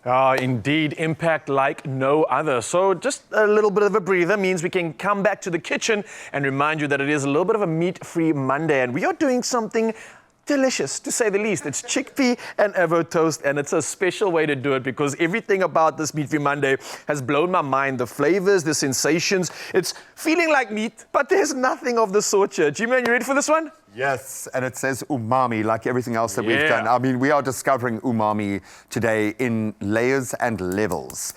Indeed, impact like no other. So just a little bit of a breather means we can come back to the kitchen and remind you that it is a little bit of a meat-free Monday, and we are doing something delicious, to say the least. It's chickpea and avo toast, and it's a special way to do it because everything about this Meat Free Monday has blown my mind. The flavors, the sensations, it's feeling like meat, but there's nothing of the sort here. G-Man, you ready for this one? Yes, and it says umami like everything else that we've done. I mean, we are discovering umami today in layers and levels.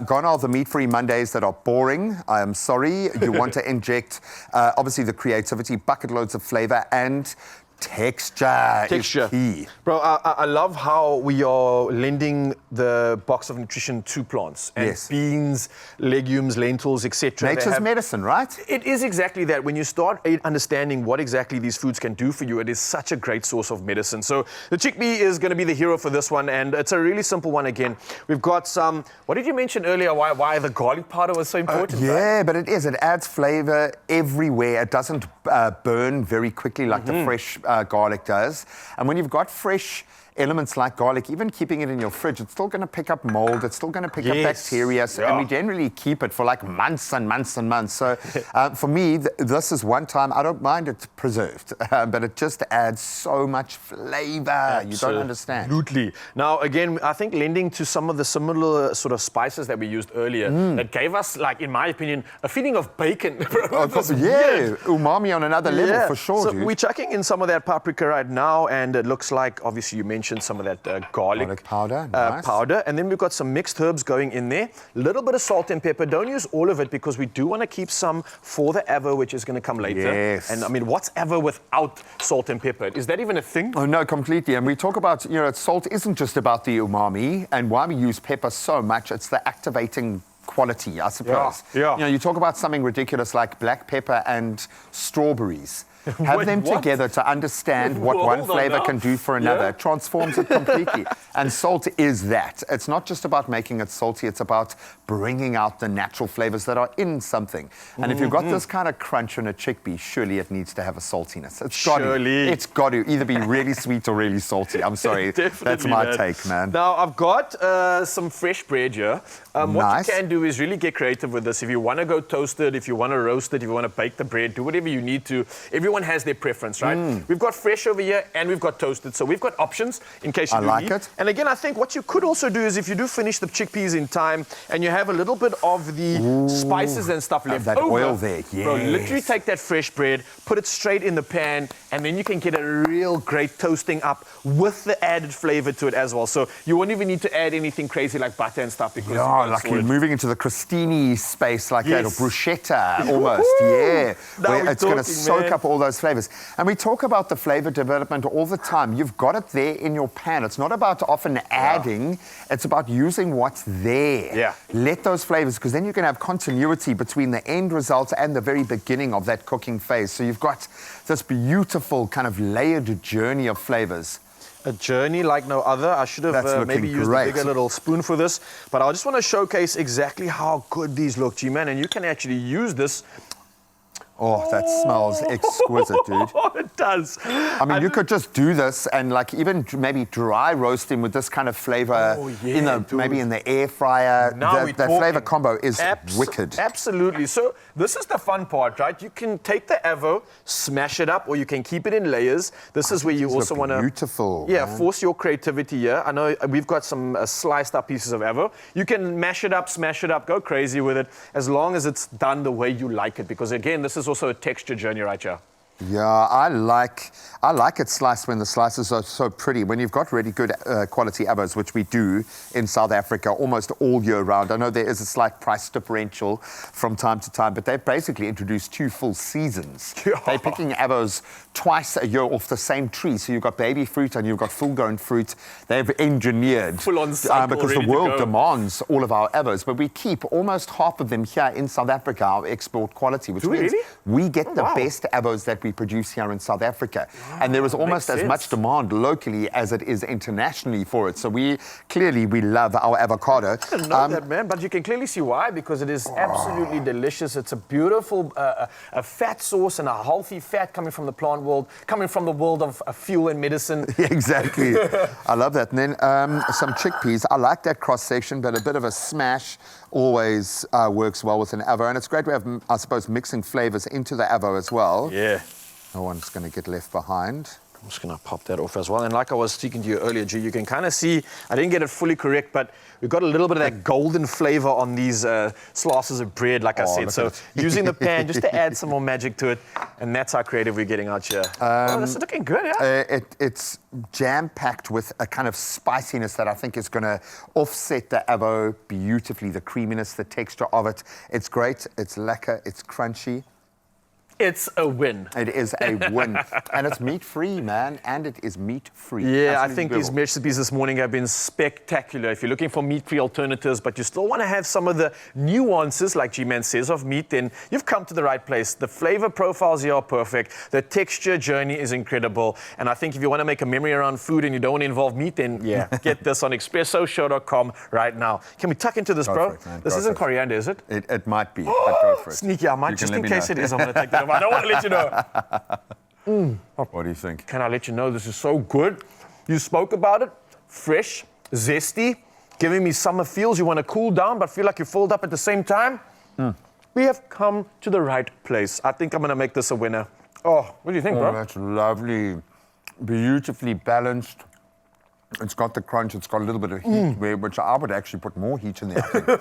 Gone are the meat-free Mondays that are boring. I am sorry. You want to inject, obviously, the creativity, bucket loads of flavor, and texture is key. Bro, I love how we are lending the box of nutrition to plants. And beans, legumes, lentils, etc. Nature's medicine, right? It is exactly that. When you start understanding what exactly these foods can do for you, it is such a great source of medicine. So the chickpea is going to be the hero for this one, and it's a really simple one again. We've got some, what did you mention earlier, why the garlic powder was so important? Yeah, but it is. It adds flavor everywhere. It doesn't burn very quickly like the fresh garlic does. And when you've got fresh elements like garlic, even keeping it in your fridge, it's still going to pick up mold, it's still going to pick up bacteria, and we generally keep it for like months and months and months. So for me, this is one time, I don't mind it preserved, but it just adds so much flavor. You don't understand. Absolutely. Now, again, I think lending to some of the similar sort of spices that we used earlier that gave us, like, in my opinion, a feeling of bacon. Umami on another level, for sure, so dude. we're chucking in some of that paprika right now, and it looks like, obviously, you mentioned some of that garlic powder, powder, and then we've got some mixed herbs going in there. A little bit of salt and pepper. Don't use all of it because we do want to keep some for the avo, which is going to come later. And I mean, what's avo without salt and pepper? Is that even a thing? Oh no, completely. And we talk about, salt isn't just about the umami, and why we use pepper so much. It's the activating quality, I suppose. You talk about something ridiculous like black pepper and strawberries. Have them together to understand what one flavor can do for another. It transforms it completely. And salt is that. It's not just about making it salty, it's about bringing out the natural flavors that are in something. And if you've got this kind of crunch on a chickpea, surely it needs to have a saltiness. It's got to either be really sweet or really salty. I'm sorry. That's my take, man. Now, I've got some fresh bread here. What you can do is really get creative with this. If you want to go toasted, if you want to roast it, if you want to bake the bread, do whatever you need to. Everyone has their preference, right? We've got fresh over here and we've got toasted. So we've got options in case you need it. And again, I think what you could also do is if you do finish the chickpeas in time and you have a little bit of the spices and stuff left that over, oil there. bro, literally take that fresh bread, put it straight in the pan, and then you can get a real great toasting up with the added flavor to it as well. So you won't even need to add anything crazy like butter and stuff because like you're moving into the crostini space like that, or bruschetta almost. Where it's going to soak up all those flavors. And we talk about the flavor development all the time. You've got it there in your pan. It's not about often adding, it's about using what's there. Let those flavors, because then you can have continuity between the end result and the very beginning of that cooking phase. So you've got this beautiful kind of layered journey of flavors. A journey like no other. I should have maybe used a bigger little spoon for this, but I just want to showcase exactly how good these look, G-Man, and you can actually use this. Oh, that smells exquisite, dude. It does. I mean, you could just do this and like even maybe dry roast him with this kind of flavor maybe in the air fryer. That flavor combo is wicked. Absolutely. So this is the fun part, right? You can take the avo, smash it up, or you can keep it in layers. This is where you also want to force your creativity here. I know we've got some sliced up pieces of avo. You can mash it up, smash it up, go crazy with it, as long as it's done the way you like it. Because again, this is also a texture journey right here. Yeah, I like it sliced when the slices are so pretty. When you've got really good quality avos, which we do in South Africa almost all year round. I know there is a slight price differential from time to time, but they've basically introduced 2 full seasons. They're picking avos twice a year off the same tree. So you've got baby fruit and you've got full-grown fruit. They've engineered because the world demands all of our avos, but we keep almost half of them here in South Africa, our export quality, which means we get the best avos that we we produce here in South Africa. And there is almost as much demand locally as it is internationally for it. So we love our avocado. I didn't know that, man, but you can clearly see why, because it is absolutely delicious. It's a beautiful a fat source and a healthy fat coming from the plant world, coming from the world of fuel and medicine. Exactly. I love that. And then some chickpeas. I like that cross-section, but a bit of a smash always works well with an avo. And it's great to have, I suppose, mixing flavors into the avo as well. Yeah. No one's going to get left behind. I'm just going to pop that off as well. And like I was speaking to you earlier, G, you can kind of see, I didn't get it fully correct, but we've got a little bit of that golden flavor on these slices of bread, like I said. So using the pan just to add some more magic to it. And that's how creative we're getting out here. This is looking good, yeah? It's jam-packed with a kind of spiciness that I think is going to offset the avo beautifully, the creaminess, the texture of it. It's great, it's lekker, it's crunchy. It's a win. It is a win. And it's meat-free, man. And it is meat-free. Yeah, absolutely. I think these recipes this morning have been spectacular. If you're looking for meat-free alternatives, but you still want to have some of the nuances, like G-Man says, of meat, then you've come to the right place. The flavor profiles here are perfect. The texture journey is incredible. And I think if you want to make a memory around food and you don't want to involve meat, then get this on expressoshow.com right now. Can we tuck into this, bro? This isn't coriander, is it? It might be, but go for it. Sneaky. I might, just in case it is, I'm going to take that off. I don't want to let you know. What do you think? Can I let you know this is so good? You spoke about it. Fresh, zesty, giving me summer feels. You want to cool down, but feel like you're filled up at the same time. We have come to the right place. I think I'm going to make this a winner. Oh, what do you think, bro? That's lovely. Beautifully balanced. It's got the crunch, it's got a little bit of heat, which I would actually put more heat in there, I think.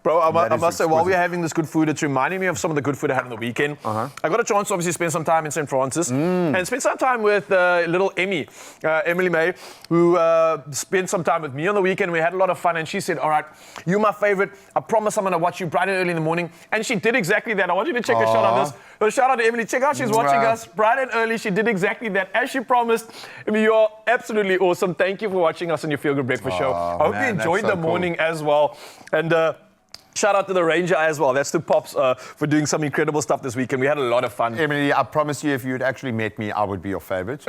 Bro, I must say, while we're having this good food, it's reminding me of some of the good food I had on the weekend. I got a chance to obviously spend some time in St. Francis and spend some time with little Emily May, who spent some time with me on the weekend. We had a lot of fun, and she said, all right, you're my favorite. I promise I'm going to watch you bright and early in the morning. And she did exactly that. I want you to check a shot on this. So shout out to Emily. Check out, she's watching us bright and early. She did exactly that, as she promised. I mean, you're absolutely awesome. Thank you for watching us on your Feel Good Breakfast Show. I hope you enjoyed the morning as well. And shout out to the Ranger as well. That's to Pops for doing some incredible stuff this weekend. We had a lot of fun. Emily, I promise you, if you had actually met me, I would be your favorite.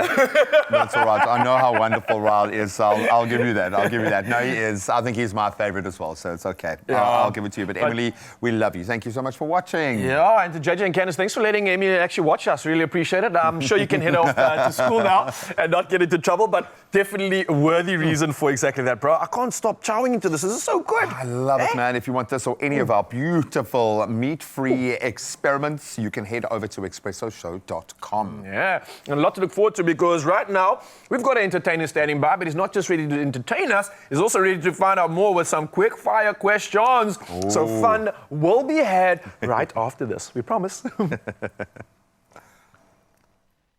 That's all right. I know how wonderful Raul is, so I'll give you that. I'll give you that. No, he is. I think he's my favorite as well, so it's okay. Yeah. I'll give it to you. But Emily, we love you. Thank you so much for watching. Yeah, and to JJ and Candice, thanks for letting Emily actually watch us. Really appreciate it. I'm sure you can head off to school now and not get into trouble, but definitely a worthy reason for exactly that, bro. I can't stop chowing into this. This is so good. I love it, man. If you want this or any of our beautiful meat-free experiments, you can head over to expressoshow.com. Yeah, and a lot to look forward to, because right now we've got an entertainer standing by, but he's not just ready to entertain us, he's also ready to find out more with some quick-fire questions. So fun will be had right after this, we promise.